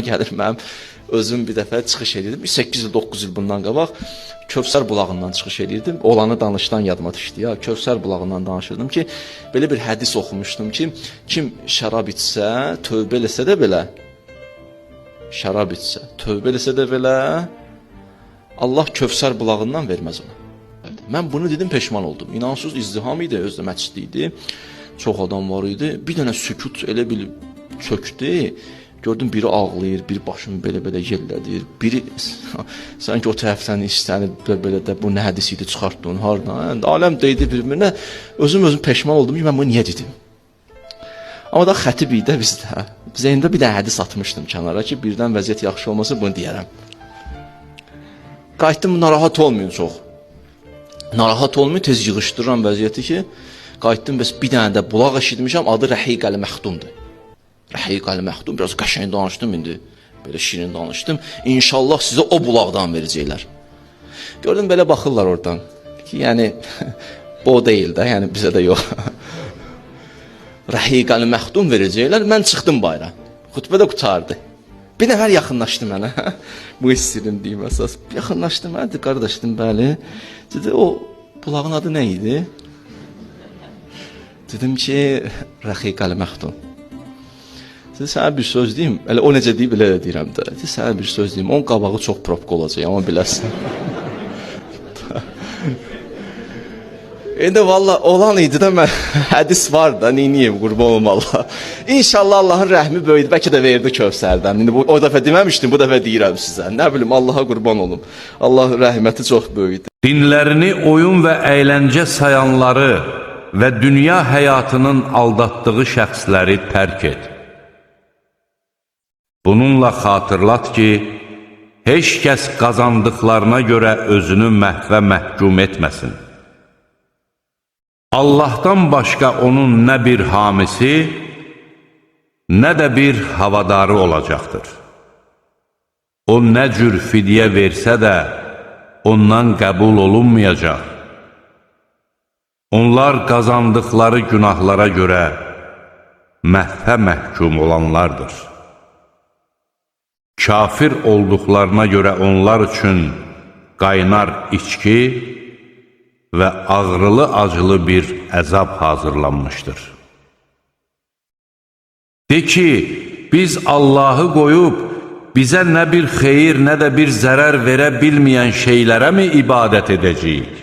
Gəlir mənim özüm bir dəfə çıxış edirdim. 8 il, 9 il bundan qabaq Kövsər bulağından çıxış edirdim. Olanı danışdan yadıma düşdü ya. Kövsər bulağından danışırdım ki, belə bir hədis oxumuşdum ki, kim şərab içsə, tövbə eləsə də belə, şərab içsə, tövbə eləsə də belə, Allah Kövsər bulağından verməz ona. Mən bunu dedim, peşman oldum. İnansız izdiham idi, özdə məscid idi. Çox adam var idi. Bir dənə sükut elə bil çökdü. Gördüm biri ağlayır, biri başını belə-belə yellədir, biri sanki o tərəfdən istənib belə də bu nə hədis idi çıxartdın, hardan? Aləm deydi bir-birinə. Özüm peşman oldum ki, mən bunu niyə dedim? Amma da xətib idi bizdə. Zeynimdə bir dənə hədis atmışdım kənara ki, birdən vəziyyət yaxşı olmasa bunu deyərəm. Qayıtdım, narahat olmayın çox. Narahat olmayın, tez yığışdırıram vəziyyəti ki, qayıtdım, bəs bir dənə də bulaq eşitmişəm, adı Rəhiq Əl-Məxdumdur. Rəhiq Əl-Məxdum, biraz qəşəng danışdım indi, belə şirin danışdım. İnşallah sizə o bulaqdan verəcəklər. Gördüm, belə baxırlar oradan ki, yəni, bu o deyil də, yəni bizə də yox. Rəhiq Əl-Məxdum verəcəklər, mən çıxdım bayra. Xütbə də qutardı. Bir nəfər yaxınlaşdı mənə, bu istirim deyim əsas. Yaxınlaşdı mənə, qardaşdım, bəli. Dedi, o bulağın adı nə idi? Dedim ki, Rəhiq Əl-Məxdum. Dedi, sənə bir söz deyim, elə o necə deyib, elə deyirəm də. Dedi, sənə bir söz deyim, onun qabağı çox propka olacaq, amma biləsən. İndi valla olan idi də mən, hədis var da, neyniyim, qurban olum Allah. İnşallah Allahın rəhmi böyüdü, bəlkə də verdi Kövsərdən. İndi o dəfə deməmişdim, bu dəfə deyirəm sizə. Nə bilim, Allaha qurban olum. Allah rəhməti çox böyüdü. Dinlərini oyun və əyləncə sayanları və dünya həyatının aldatdığı şəxsləri tərk et. Bununla xatırlat ki, heç kəs qazandıqlarına görə özünü məhvə məhkum etməsin. Allahdan başqa onun nə bir hamisi, nə də bir havadarı olacaqdır. O nə cür fidyə versə də, ondan qəbul olunmayacaq. Onlar qazandıqları günahlara görə məhvə məhkum olanlardır. Kafir olduqlarına görə onlar üçün qaynar içki və ağrılı-acılı bir əzab hazırlanmışdır. De ki, biz Allahı qoyub, bizə nə bir xeyir, nə də bir zərər verə bilməyən şeylərə mi ibadət edəcəyik?